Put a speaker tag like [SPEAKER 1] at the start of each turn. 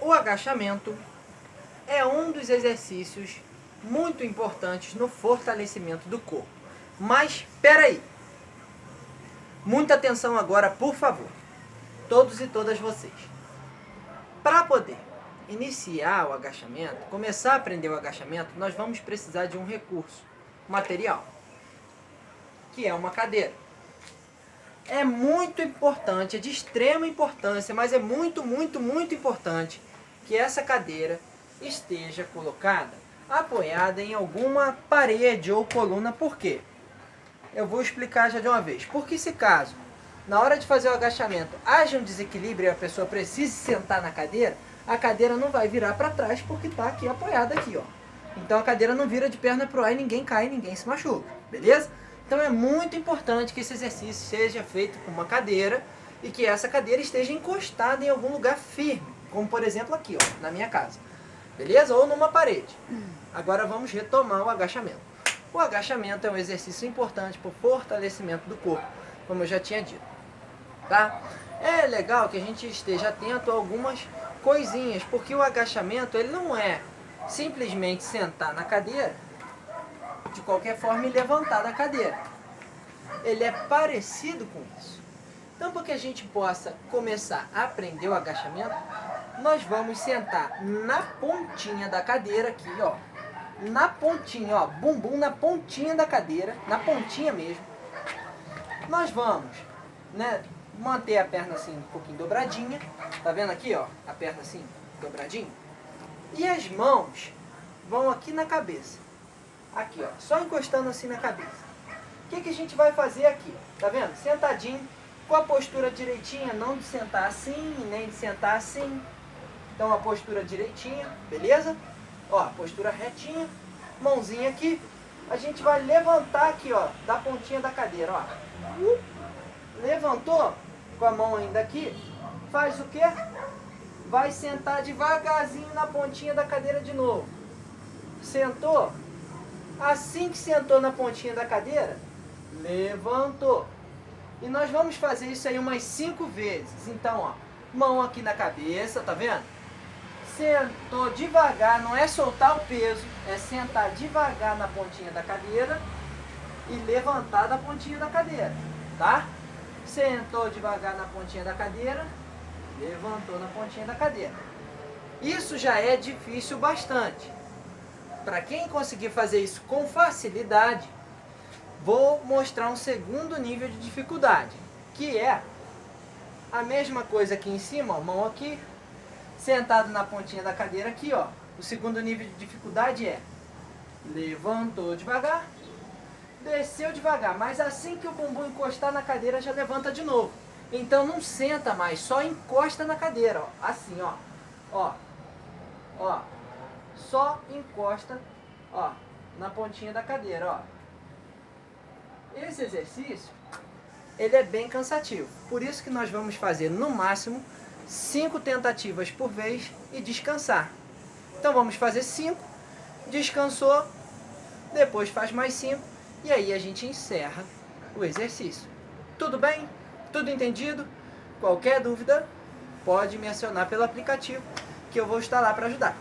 [SPEAKER 1] O agachamento é um dos exercícios muito importantes no fortalecimento do corpo. Mas, espera aí. Muita atenção agora, por favor. Todos e todas vocês. Para poder iniciar o agachamento, começar a aprender o agachamento, nós vamos precisar de um recurso, material, que é uma cadeira. É muito importante, é de extrema importância, mas é muito importante que essa cadeira esteja colocada, apoiada em alguma parede ou coluna. Por quê? Eu vou explicar já de uma vez. Porque se caso, na hora de fazer o agachamento, haja um desequilíbrio e a pessoa precise sentar na cadeira, a cadeira não vai virar para trás porque está aqui apoiada aqui, ó. Então a cadeira não vira de perna pro ar e ninguém cai, ninguém se machuca, beleza? Então é muito importante que esse exercício seja feito com uma cadeira e que essa cadeira esteja encostada em algum lugar firme, como por exemplo aqui, ó, na minha casa, beleza? Ou numa parede. Agora vamos retomar o agachamento. O agachamento é um exercício importante para o fortalecimento do corpo, como eu já tinha dito, tá? É legal que a gente esteja atento a algumas coisinhas, porque o agachamento ele não é simplesmente sentar na cadeira de qualquer forma e levantar da cadeira. Ele é parecido com isso. Então, para que a gente possa começar a aprender o agachamento, nós vamos sentar na pontinha da cadeira aqui, ó. Na pontinha, ó, bumbum na pontinha da cadeira, na pontinha mesmo. Nós vamos, né, manter a perna assim um pouquinho dobradinha. Tá vendo aqui, ó, a perna assim dobradinha? E as mãos vão aqui na cabeça. Aqui, ó, só encostando assim na cabeça. O que a gente vai fazer aqui? Tá vendo? Sentadinho, com a postura direitinha, não de sentar assim, nem de sentar assim. Então a postura direitinha, beleza? Ó, postura retinha, mãozinha aqui. A gente vai levantar aqui, ó, da pontinha da cadeira, ó. Levantou, com a mão ainda aqui, faz o quê? Vai sentar devagarzinho na pontinha da cadeira de novo. Sentou. Assim que sentou na pontinha da cadeira, levantou. E nós vamos fazer isso aí umas 5 vezes. Então, ó, mão aqui na cabeça, tá vendo? Sentou devagar, não é soltar o peso, é sentar devagar na pontinha da cadeira e levantar da pontinha da cadeira, tá? Sentou devagar na pontinha da cadeira, levantou na pontinha da cadeira. Isso já é difícil bastante. Para quem conseguir fazer isso com facilidade, vou mostrar um segundo nível de dificuldade, que é a mesma coisa aqui em cima, ó, mão aqui, sentado na pontinha da cadeira aqui, ó. O segundo nível de dificuldade é levantou devagar, desceu devagar, mas assim que o bumbum encostar na cadeira já levanta de novo. Então não senta mais, só encosta na cadeira, ó. Assim, ó. Ó. Ó. Só encosta, ó, na pontinha da cadeira, ó. Esse exercício, ele é bem cansativo. Por isso que nós vamos fazer no máximo 5 tentativas por vez e descansar. Então vamos fazer 5, descansou, depois faz mais 5 e aí a gente encerra o exercício. Tudo bem? Tudo entendido? Qualquer dúvida, pode me acionar pelo aplicativo que eu vou estar lá para ajudar.